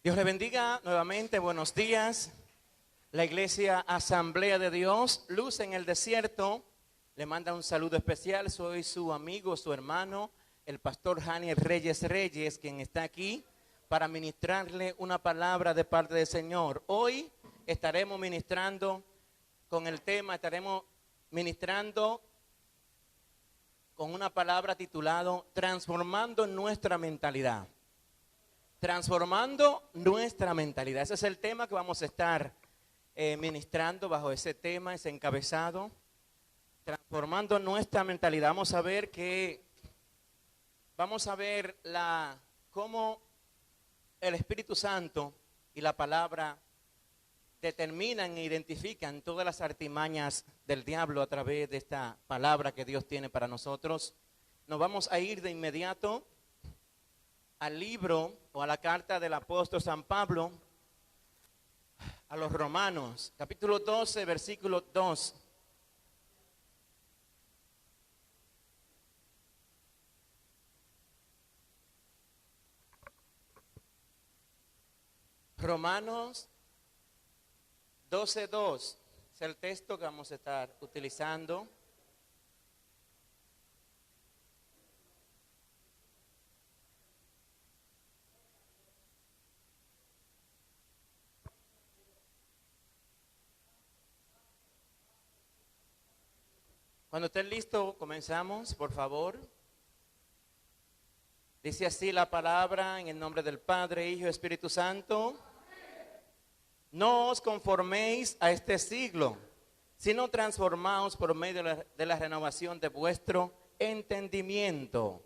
Dios le bendiga nuevamente, buenos días. La iglesia Asamblea de Dios, Luz en el Desierto, le manda un saludo especial. Soy su amigo, su hermano, el pastor Janiel Reyes, quien está aquí para ministrarle una palabra de parte del Señor. Hoy estaremos ministrando con el tema, estaremos ministrando con una palabra titulado Transformando nuestra mentalidad. Transformando nuestra mentalidad. Ese es el tema que vamos a estar ministrando bajo ese tema, ese encabezado. Transformando nuestra mentalidad. Vamos a ver cómo el Espíritu Santo y la palabra determinan e identifican todas las artimañas del diablo a través de esta palabra que Dios tiene para nosotros. Nos vamos a ir de inmediato al libro o a la carta del apóstol San Pablo a los Romanos, capítulo 12, versículo 2. Romanos 12:2 es el texto que vamos a estar utilizando. Cuando estén listos, comenzamos, por favor. Dice así la palabra en el nombre del Padre, Hijo y Espíritu Santo. No os conforméis a este siglo, sino transformaos por medio de la renovación de vuestro entendimiento,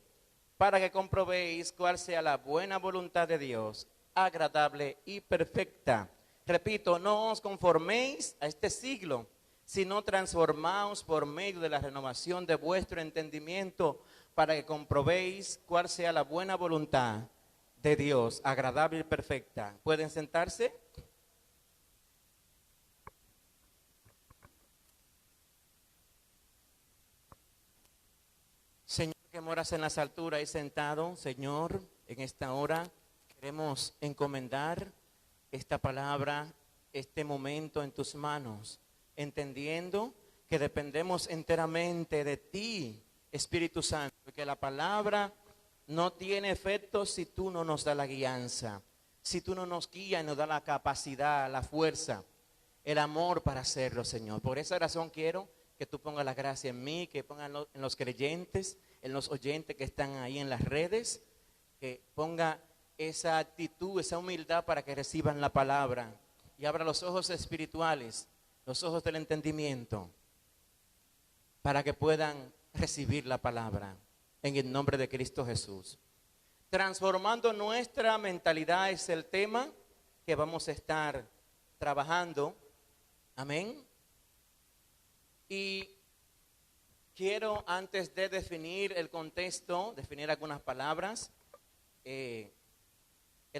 para que comprobéis cuál sea la buena voluntad de Dios, agradable y perfecta. Repito, no os conforméis a este siglo, sino transformaos por medio de la renovación de vuestro entendimiento, para que comprobéis cuál sea la buena voluntad de Dios, agradable y perfecta. ¿Pueden sentarse? Señor que moras en las alturas y sentado, Señor, en esta hora queremos encomendar esta palabra, este momento en tus manos, entendiendo que dependemos enteramente de ti, Espíritu Santo, que la palabra no tiene efecto si tú no nos das la guianza, si tú no nos guías y nos das la capacidad, la fuerza, el amor para hacerlo, Señor. Por esa razón quiero que tú pongas la gracia en mí, que pongas en los creyentes, en los oyentes que están ahí en las redes, que ponga esa actitud, esa humildad para que reciban la palabra y abra los ojos espirituales, los ojos del entendimiento, para que puedan recibir la palabra en el nombre de Cristo Jesús. Transformando nuestra mentalidad es el tema que vamos a estar trabajando. Amén. Y quiero, antes de definir el contexto, definir algunas palabras, el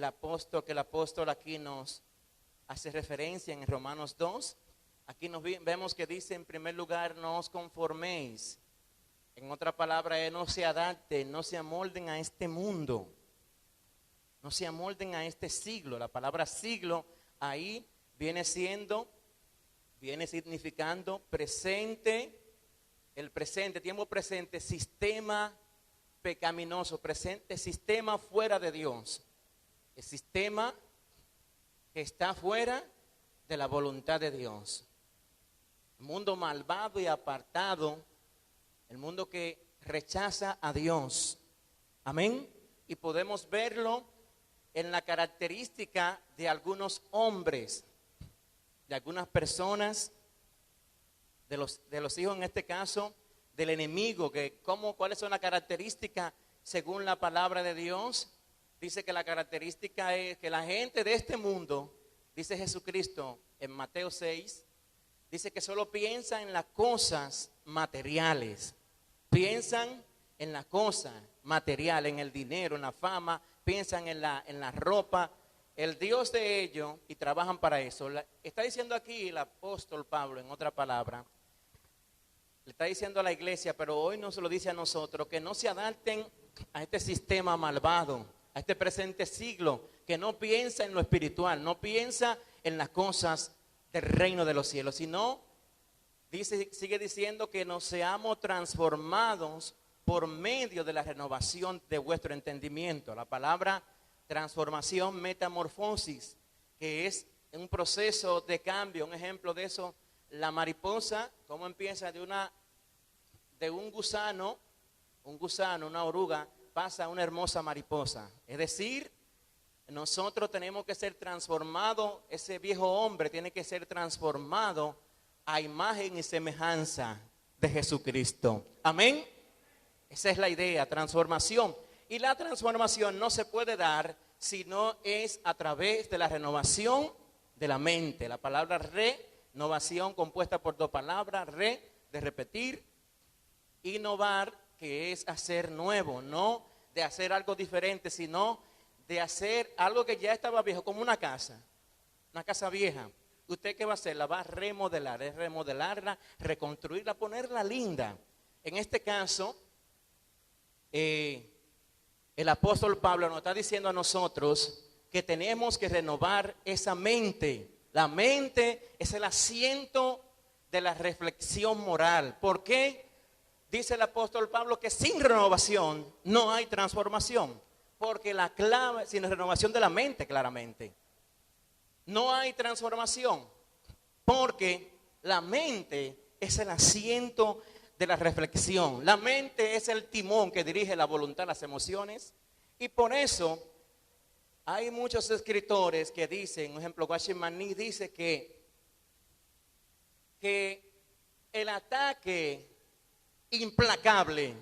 apóstol aquí nos hace referencia en Romanos 2. Aquí vemos que dice en primer lugar, no os conforméis. En otra palabra, no se adapten, no se amolden a este mundo, no se amolden a este siglo. La palabra siglo ahí viene significando presente, el presente, tiempo presente, sistema pecaminoso, presente, sistema fuera de Dios, el sistema que está fuera de la voluntad de Dios. El mundo malvado y apartado, el mundo que rechaza a Dios. Amén. Y podemos verlo en la característica de algunos hombres, de algunas personas, de los hijos en este caso, del enemigo, cuáles son las características según la palabra de Dios. Dice que la característica es que la gente de este mundo, dice Jesucristo en Mateo 6, dice que solo piensa en las cosas materiales, piensan en las cosas materiales, en el dinero, en la fama, piensan en la ropa, el Dios de ellos, y trabajan para eso. Está diciendo aquí el apóstol Pablo, en otra palabra, le está diciendo a la iglesia, pero hoy no se lo dice a nosotros, que no se adapten a este sistema malvado, a este presente siglo, que no piensa en lo espiritual, no piensa en las cosas del reino de los cielos, sino sigue diciendo que nos seamos transformados por medio de la renovación de vuestro entendimiento. La palabra transformación, metamorfosis, que es un proceso de cambio. Un ejemplo de eso, la mariposa, cómo empieza de un gusano, una oruga, pasa a una hermosa mariposa. Es decir, nosotros tenemos que ser transformados, ese viejo hombre tiene que ser transformado a imagen y semejanza de Jesucristo. Amén. Esa es la idea, transformación. Y la transformación no se puede dar si no es a través de la renovación de la mente. La palabra renovación, compuesta por dos palabras, de repetir, innovar, que es hacer nuevo, no de hacer algo diferente, sino de hacer algo que ya estaba viejo, como una casa vieja. ¿Usted qué va a hacer? La va a remodelar, es remodelarla, reconstruirla, ponerla linda. En este caso, el apóstol Pablo nos está diciendo a nosotros que tenemos que renovar esa mente. La mente es el asiento de la reflexión moral. ¿Por qué? Dice el apóstol Pablo que sin renovación no hay transformación. Porque la clave, sin renovación de la mente, claramente, no hay transformación. Porque la mente es el asiento de la reflexión. La mente es el timón que dirige la voluntad, las emociones. Y por eso hay muchos escritores que dicen, por ejemplo, Watchman Nee dice que el ataque implacable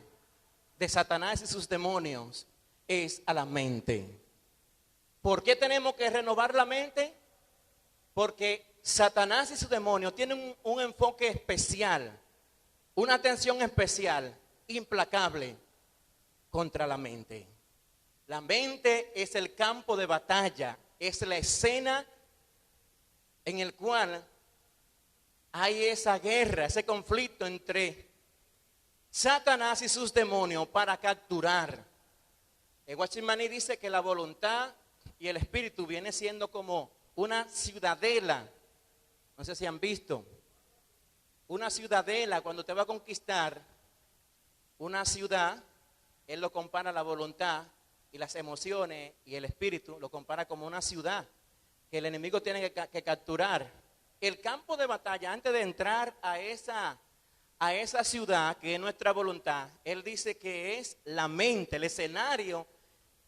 de Satanás y sus demonios es a la mente. ¿Por qué tenemos que renovar la mente? Porque Satanás y sus demonios tienen un enfoque especial, una atención especial, implacable contra la mente. La mente es el campo de batalla, es la escena en el cual hay esa guerra, ese conflicto entre Satanás y sus demonios para capturar. Watchman Nee dice que la voluntad y el espíritu viene siendo como una ciudadela. No sé si han visto una ciudadela. Cuando te va a conquistar una ciudad, él lo compara a la voluntad y las emociones y el espíritu, lo compara como una ciudad que el enemigo tiene que capturar. El campo de batalla, antes de entrar a esa ciudad que es nuestra voluntad, él dice que es la mente, el escenario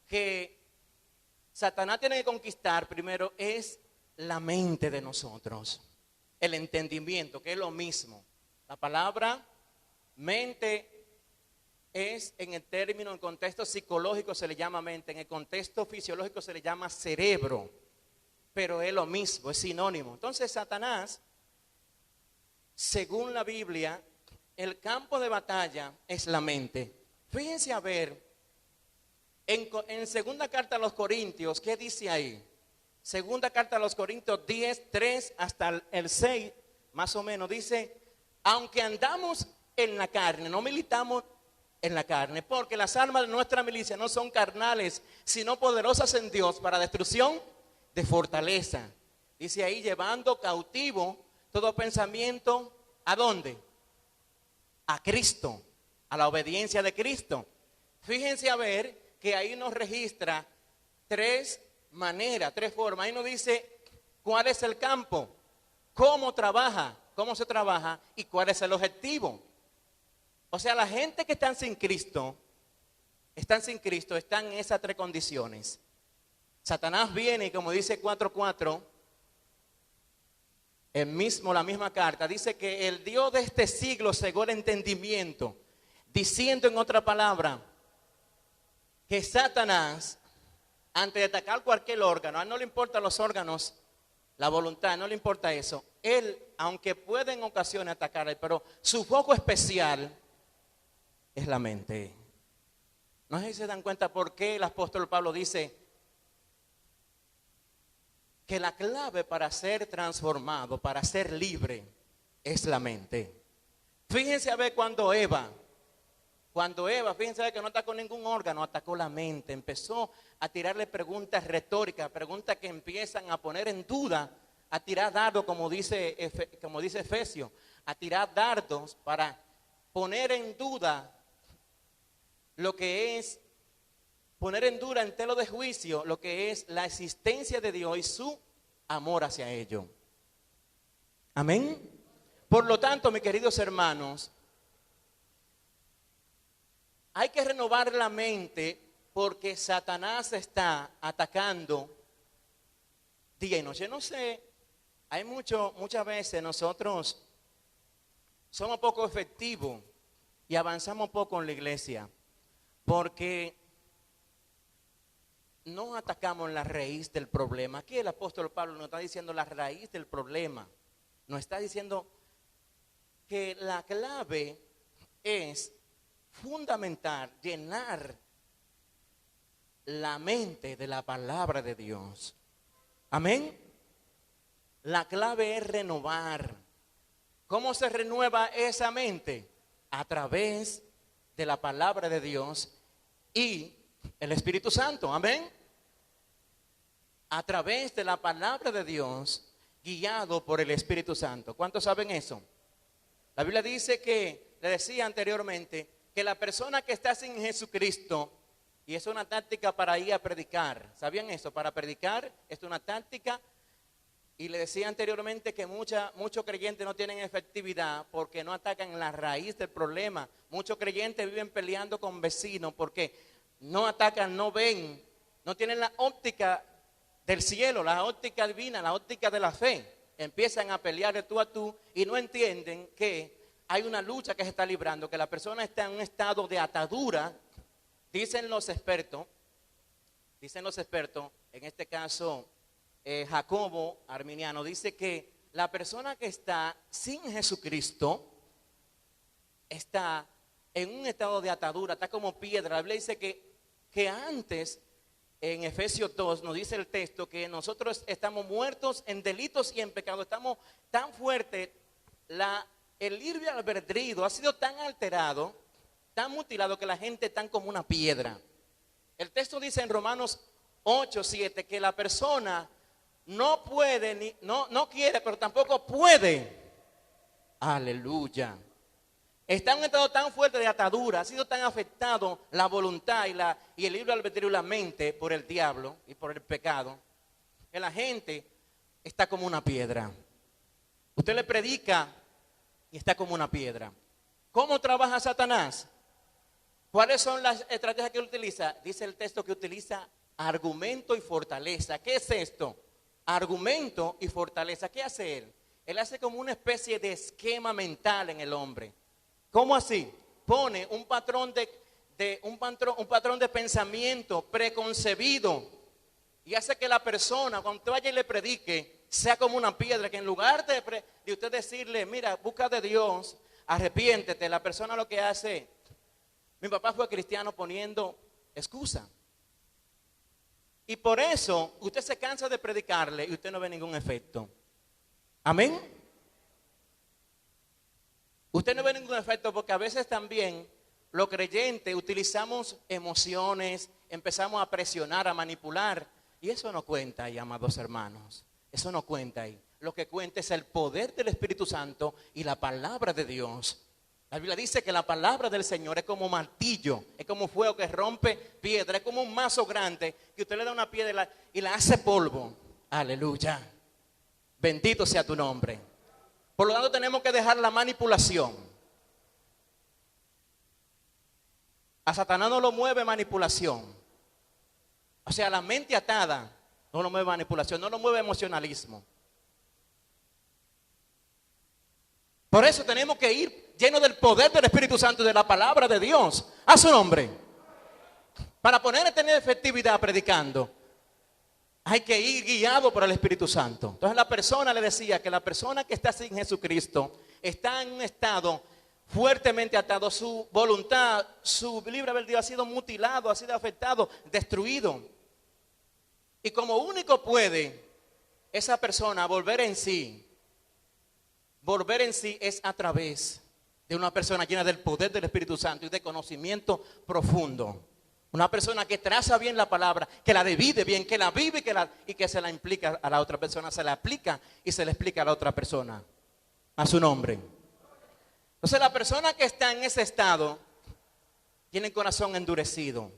que Satanás tiene que conquistar primero es la mente de nosotros, el entendimiento, que es lo mismo. La palabra mente es, en el término, en contexto psicológico se le llama mente, en el contexto fisiológico se le llama cerebro, pero es lo mismo, es sinónimo. Entonces Satanás, según la Biblia, el campo de batalla es la mente. Fíjense a ver, en segunda carta a los Corintios, ¿qué dice ahí? Segunda carta a los Corintios 10, 3 hasta el 6, más o menos, dice, aunque andamos en la carne, no militamos en la carne, porque las armas de nuestra milicia no son carnales, sino poderosas en Dios para destrucción de fortaleza. Dice ahí, llevando cautivo todo pensamiento, ¿a dónde? A Cristo, a la obediencia de Cristo. Fíjense a ver que ahí nos registra tres maneras, tres formas. Ahí nos dice cuál es el campo, cómo trabaja, cómo se trabaja y cuál es el objetivo. O sea, la gente que están sin Cristo, están en esas tres condiciones. Satanás viene y como dice 4:4, la misma carta, dice que el Dios de este siglo cegó el entendimiento, diciendo en otra palabra, que Satanás, antes de atacar cualquier órgano, a él no le importan los órganos, la voluntad, no le importa eso. Él, aunque puede en ocasiones atacar, pero su foco especial es la mente. No sé si se dan cuenta por qué el apóstol Pablo dice que la clave para ser transformado, para ser libre, es la mente. Fíjense a ver cuando Eva Cuando Eva, fíjense que no atacó ningún órgano, atacó la mente. Empezó a tirarle preguntas retóricas, preguntas que empiezan a poner en duda, a tirar dardos, como dice Efesios, a tirar dardos para poner en duda lo que es, poner en duda en tela de juicio lo que es la existencia de Dios y su amor hacia ellos. Amén. Por lo tanto, mis queridos hermanos, hay que renovar la mente porque Satanás está atacando día y noche. No sé, hay muchas veces nosotros somos poco efectivos y avanzamos poco en la iglesia porque no atacamos la raíz del problema. Aquí el apóstol Pablo nos está diciendo la raíz del problema. Nos está diciendo que la clave es fundamental llenar la mente de la palabra de Dios. Amén. La clave es renovar. ¿Cómo se renueva esa mente? A través de la palabra de Dios y el Espíritu Santo. Amén. A través de la palabra de Dios, guiado por el Espíritu Santo. ¿Cuántos saben eso? La Biblia dice que, le decía anteriormente, que la persona que está sin Jesucristo, y es una táctica para ir a predicar, ¿sabían eso? Para predicar es una táctica, y le decía anteriormente que muchos creyentes no tienen efectividad porque no atacan la raíz del problema. Muchos creyentes viven peleando con vecinos porque no atacan, no ven, no tienen la óptica del cielo, la óptica divina, la óptica de la fe. Empiezan a pelear de tú a tú y no entienden que hay una lucha que se está librando, que la persona está en un estado de atadura. Dicen los expertos, en este caso Jacobo Arminiano, dice que la persona que está sin Jesucristo está en un estado de atadura, está como piedra. La Biblia dice que antes, en Efesios 2, nos dice el texto que nosotros estamos muertos en delitos y en pecados. Estamos tan fuertes, el libre albedrío ha sido tan alterado, tan mutilado, que la gente está como una piedra. El texto dice en Romanos 8:7 que la persona no puede, no quiere, pero tampoco puede. Aleluya. Está en un estado tan fuerte de atadura, ha sido tan afectado la voluntad y el libre albedrío y la mente por el diablo y por el pecado, que la gente está como una piedra. Usted le predica y está como una piedra. ¿Cómo trabaja Satanás? ¿Cuáles son las estrategias que él utiliza? Dice el texto que utiliza argumento y fortaleza. ¿Qué es esto? Argumento y fortaleza. ¿Qué hace él? Él hace como una especie de esquema mental en el hombre. ¿Cómo así? Pone un patrón de pensamiento preconcebido y hace que la persona, cuando usted vaya y le predique, sea como una piedra, que en lugar de usted decirle, mira, busca de Dios, arrepiéntete, la persona lo que hace, mi papá fue cristiano poniendo excusa. Y por eso usted se cansa de predicarle y usted no ve ningún efecto. Amén. Usted no ve ningún efecto porque a veces también los creyentes utilizamos emociones, empezamos a presionar, a manipular. Y eso no cuenta ahí, amados hermanos. Eso no cuenta ahí. Lo que cuenta es el poder del Espíritu Santo y la palabra de Dios. La Biblia dice que la palabra del Señor es como martillo, es como fuego que rompe piedra, es como un mazo grande que usted le da una piedra y la hace polvo. Aleluya. Bendito sea tu nombre. Por lo tanto, tenemos que dejar la manipulación. A Satanás no lo mueve manipulación. O sea, la mente atada no lo mueve manipulación, no lo mueve emocionalismo. Por eso tenemos que ir llenos del poder del Espíritu Santo y de la palabra de Dios. A su nombre. Para poder tener efectividad predicando, hay que ir guiado por el Espíritu Santo. Entonces la persona, le decía que la persona que está sin Jesucristo está en un estado fuertemente atado. Su voluntad, su libre albedrío ha sido mutilado, ha sido afectado, destruido. Y como único puede esa persona volver en sí es a través de una persona llena del poder del Espíritu Santo y de conocimiento profundo. Una persona que traza bien la palabra, que la divide bien, que la vive y que se la implica a la otra persona, se la aplica y se la explica a la otra persona. A su nombre. Entonces la persona que está en ese estado tiene el corazón endurecido,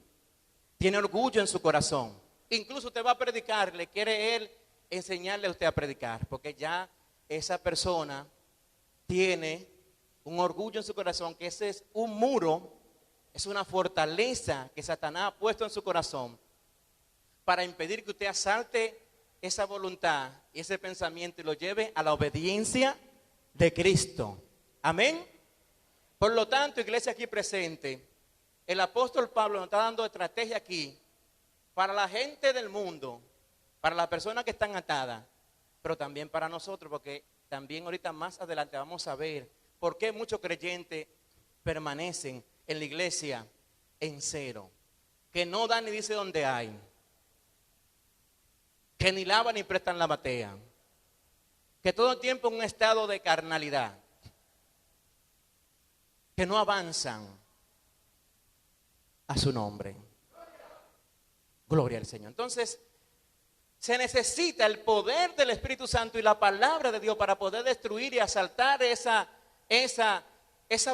tiene orgullo en su corazón. Incluso usted va a predicar, le quiere él enseñarle a usted a predicar, porque ya esa persona tiene un orgullo en su corazón, que ese es un muro, es una fortaleza que Satanás ha puesto en su corazón para impedir que usted asalte esa voluntad y ese pensamiento y lo lleve a la obediencia de Cristo. Amén. Por lo tanto, iglesia aquí presente, el apóstol Pablo nos está dando estrategia aquí para la gente del mundo, para las personas que están atadas, pero también para nosotros, porque también ahorita más adelante vamos a ver por qué muchos creyentes permanecen en la iglesia en cero, que no dan ni dice dónde hay, que ni lavan ni prestan la batea, que todo el tiempo en un estado de carnalidad, que no avanzan a su nombre. Gloria al Señor. Entonces, se necesita el poder del Espíritu Santo y la palabra de Dios para poder destruir y asaltar esa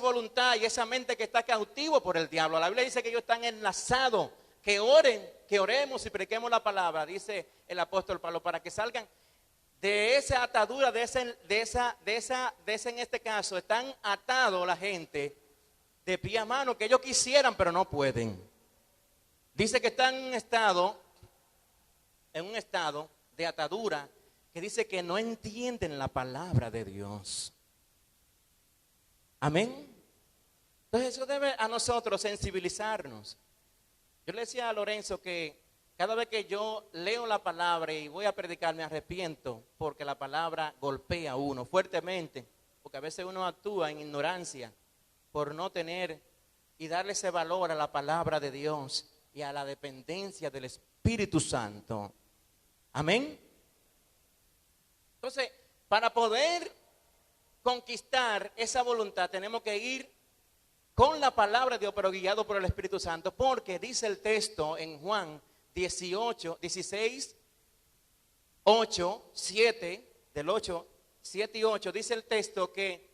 voluntad y esa mente que está cautivo por el diablo. La Biblia dice que ellos están enlazados, que oren, que oremos y prediquemos la palabra, dice el apóstol Pablo, para que salgan de esa atadura, de ese en este caso, están atados la gente de pie a mano, que ellos quisieran pero no pueden. Dice que están en un estado de atadura, que dice que no entienden la palabra de Dios. Amén. Entonces eso debe a nosotros sensibilizarnos. Yo le decía a Lorenzo que cada vez que yo leo la palabra y voy a predicar me arrepiento, porque la palabra golpea a uno fuertemente, porque a veces uno actúa en ignorancia por no tener y darle ese valor a la palabra de Dios y a la dependencia del Espíritu Santo. Amén. Entonces, para poder conquistar esa voluntad tenemos que ir con la palabra de Dios, pero guiado por el Espíritu Santo, porque dice el texto en Juan 16, 8, 7, del 8, 7 y 8, dice el texto que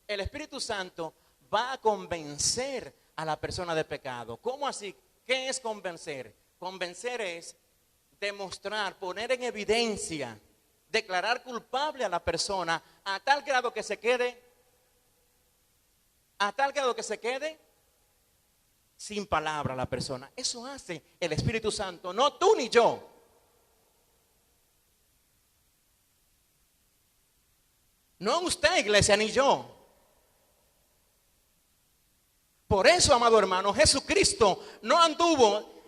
el Espíritu Santo va a convencer a la persona de pecado. ¿Cómo así? ¿Qué es convencer? Convencer es demostrar, poner en evidencia, declarar culpable a la persona a tal grado que se quede sin palabra la persona. Eso hace el Espíritu Santo, no tú ni yo. No usted, iglesia, ni yo. Por eso, amado hermano, Jesucristo no anduvo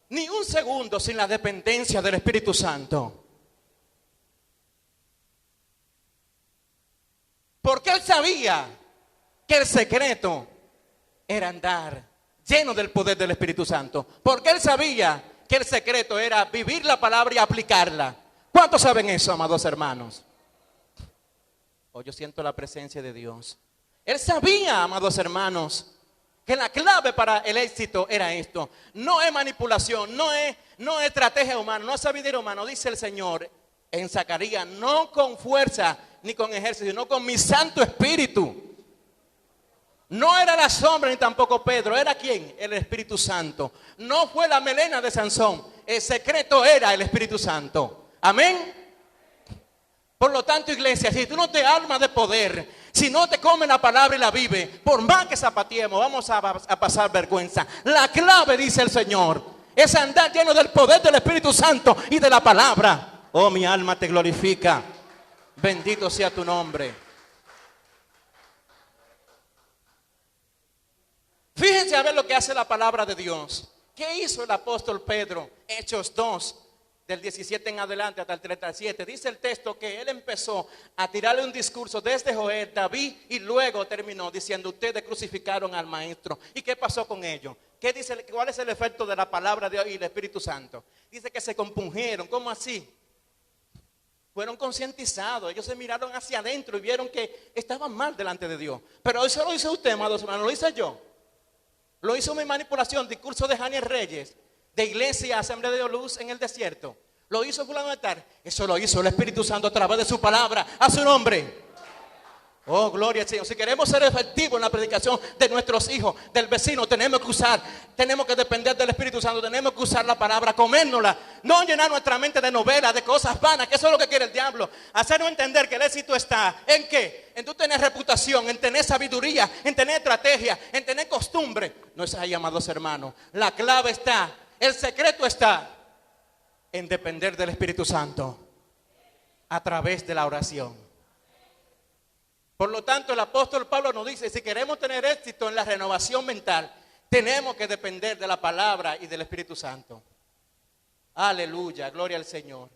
ni un segundo sin la dependencia del Espíritu Santo. Porque él sabía que el secreto era andar lleno del poder del Espíritu Santo. Porque él sabía que el secreto era vivir la palabra y aplicarla. ¿Cuántos saben eso, amados hermanos? Yo siento la presencia de Dios. Él sabía, amados hermanos, que la clave para el éxito era esto. No es manipulación, no es estrategia humana, no es sabiduría humana. Dice el Señor en Zacarías, no con fuerza ni con ejército, sino con mi Santo Espíritu. No era la sombra ni tampoco Pedro, ¿era quién? El Espíritu Santo. No fue la melena de Sansón, el secreto era el Espíritu Santo. Amén. Por lo tanto, iglesia, si tú no te armas de poder, si no te comes la palabra y la vives, por más que zapateemos, vamos a pasar vergüenza. La clave, dice el Señor, es andar lleno del poder del Espíritu Santo y de la palabra. Oh, mi alma te glorifica. Bendito sea tu nombre. Fíjense a ver lo que hace la palabra de Dios. ¿Qué hizo el apóstol Pedro? Hechos 2. Del 17 en adelante hasta el 37, dice el texto que él empezó a tirarle un discurso desde Joel, David, y luego terminó diciendo: ustedes crucificaron al maestro. ¿Y qué pasó con ellos? ¿Qué dice? ¿Cuál es el efecto de la palabra de Dios y el Espíritu Santo? Dice que se compungieron. ¿Cómo así? Fueron concientizados, ellos se miraron hacia adentro y vieron que estaban mal delante de Dios. Pero eso lo hizo usted, amados hermanos, lo hice yo. Lo hizo mi manipulación, discurso de Janiel Reyes, de Iglesia Asamblea de Dios Luz en el desierto. Lo hizo fulano de tal. Eso lo hizo el Espíritu Santo a través de su palabra, a su nombre. Oh, gloria al Señor. Si queremos ser efectivos en la predicación de nuestros hijos, del vecino, tenemos que depender del Espíritu Santo, tenemos que usar la palabra, comérnosla, no llenar nuestra mente de novelas, de cosas vanas, que eso es lo que quiere el diablo. Hacernos entender que el éxito está ¿en qué? En tú tener reputación, en tener sabiduría, en tener estrategia, en tener costumbre. No es ahí, amados hermanos. La clave está, el secreto está en depender del Espíritu Santo a través de la oración. Por lo tanto, el apóstol Pablo nos dice, si queremos tener éxito en la renovación mental, tenemos que depender de la palabra y del Espíritu Santo. Aleluya, gloria al Señor.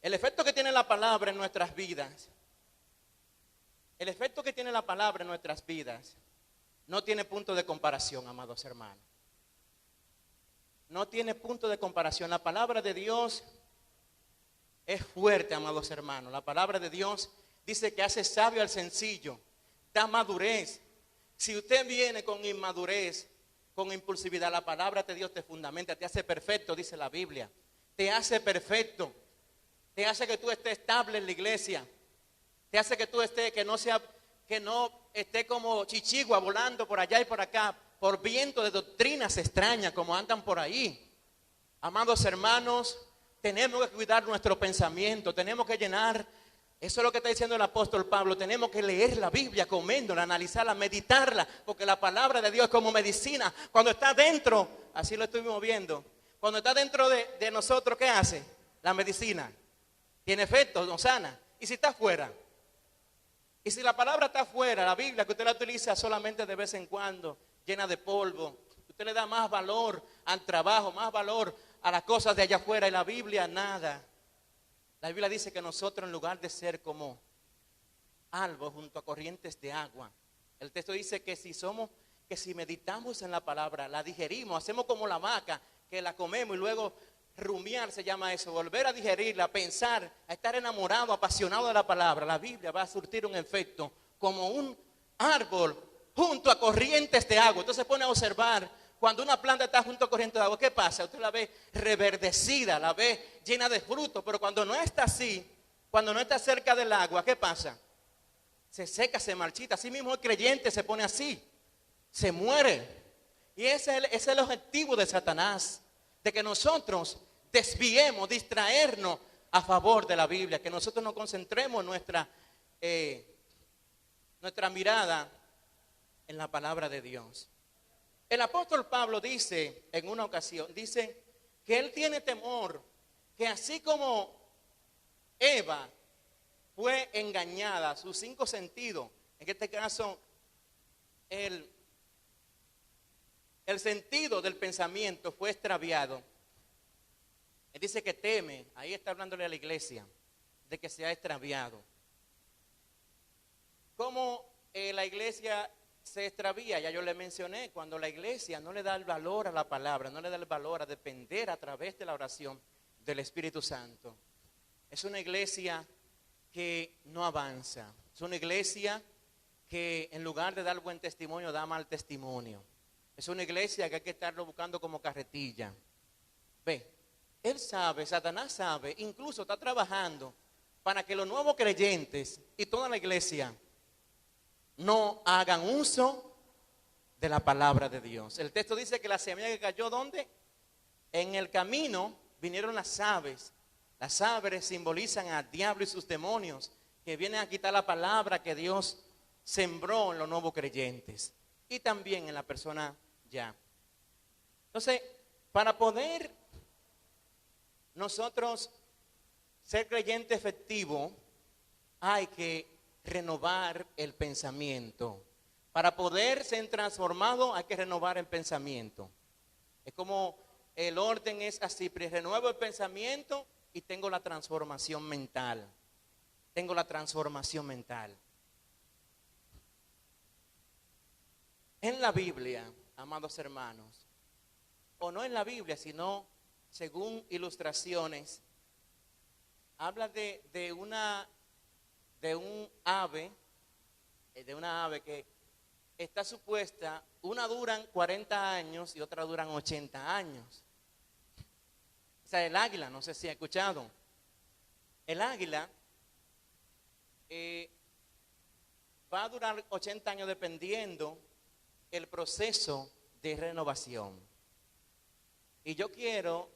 El efecto que tiene la palabra en nuestras vidas, no tiene punto de comparación, amados hermanos. No tiene punto de comparación. La palabra de Dios es fuerte, amados hermanos. La palabra de Dios dice que hace sabio al sencillo, da madurez. Si usted viene con inmadurez, con impulsividad, la palabra de Dios te fundamenta, te hace perfecto, dice la Biblia. Te hace perfecto, te hace que tú estés estable en la iglesia, te hace que tú estés, que no esté como chichigua volando por allá y por acá, por viento de doctrinas extrañas como andan por ahí. Amados hermanos, tenemos que cuidar nuestro pensamiento, tenemos que llenar. Eso es lo que está diciendo el apóstol Pablo. Tenemos que leer la Biblia, comiéndola, analizarla, meditarla, porque la palabra de Dios es como medicina. Cuando está dentro, así lo estuvimos viendo, cuando está dentro de nosotros, ¿qué hace? La medicina tiene efecto, nos sana. ¿Y si está afuera? Y si la palabra está afuera, la Biblia que usted la utiliza solamente de vez en cuando, llena de polvo, usted le da más valor al trabajo, más valor a las cosas de allá afuera, y la Biblia nada. La Biblia dice que nosotros, en lugar de ser como albos junto a corrientes de agua, el texto dice que si meditamos en la palabra, la digerimos, hacemos como la vaca, que la comemos y luego rumiar se llama eso, volver a digerirla, a pensar, a estar enamorado, apasionado de la palabra. La Biblia va a surtir un efecto como un árbol junto a corrientes de agua. Entonces se pone a observar. Cuando una planta está junto a corriente de agua, ¿qué pasa? Usted la ve reverdecida, la ve llena de frutos, pero cuando no está así, cuando no está cerca del agua, ¿qué pasa? Se seca, se marchita. Así mismo el creyente se pone así, se muere. Y ese es el objetivo de Satanás, de que nosotros desviemos, distraernos a favor de la Biblia, que nosotros nos concentremos nuestra mirada en la palabra de Dios. El apóstol Pablo dice en una ocasión, dice que él tiene temor, que así como Eva fue engañada, sus 5 sentidos, en este caso el sentido del pensamiento fue extraviado. Él dice que teme, ahí está hablándole a la iglesia, de que se ha extraviado. ¿Cómo la iglesia se extravía? Ya yo le mencioné, cuando la iglesia no le da el valor a la palabra, no le da el valor a depender a través de la oración del Espíritu Santo. Es una iglesia que no avanza, es una iglesia que en lugar de dar buen testimonio, da mal testimonio. Es una iglesia que hay que estarlo buscando como carretilla. Ve, él sabe, Satanás sabe, incluso está trabajando para que los nuevos creyentes y toda la iglesia no hagan uso de la palabra de Dios. El texto dice que la semilla que cayó, ¿dónde? En el camino vinieron las aves. Las aves simbolizan al diablo y sus demonios, que vienen a quitar la palabra que Dios sembró en los nuevos creyentes y también en la persona ya. Entonces, para poder nosotros ser creyente efectivo, hay que renovar el pensamiento. Para poder ser transformado hay que renovar el pensamiento. Es como el orden es así: renuevo el pensamiento y tengo la transformación mental. Tengo la transformación mental. En la Biblia, amados hermanos, o no en la Biblia, sino según ilustraciones, habla de un ave, que está supuesta, una duran 40 años y otra duran 80 años. O sea, el águila, no sé si ha escuchado. El águila va a durar 80 años dependiendo el proceso de renovación. Y yo quiero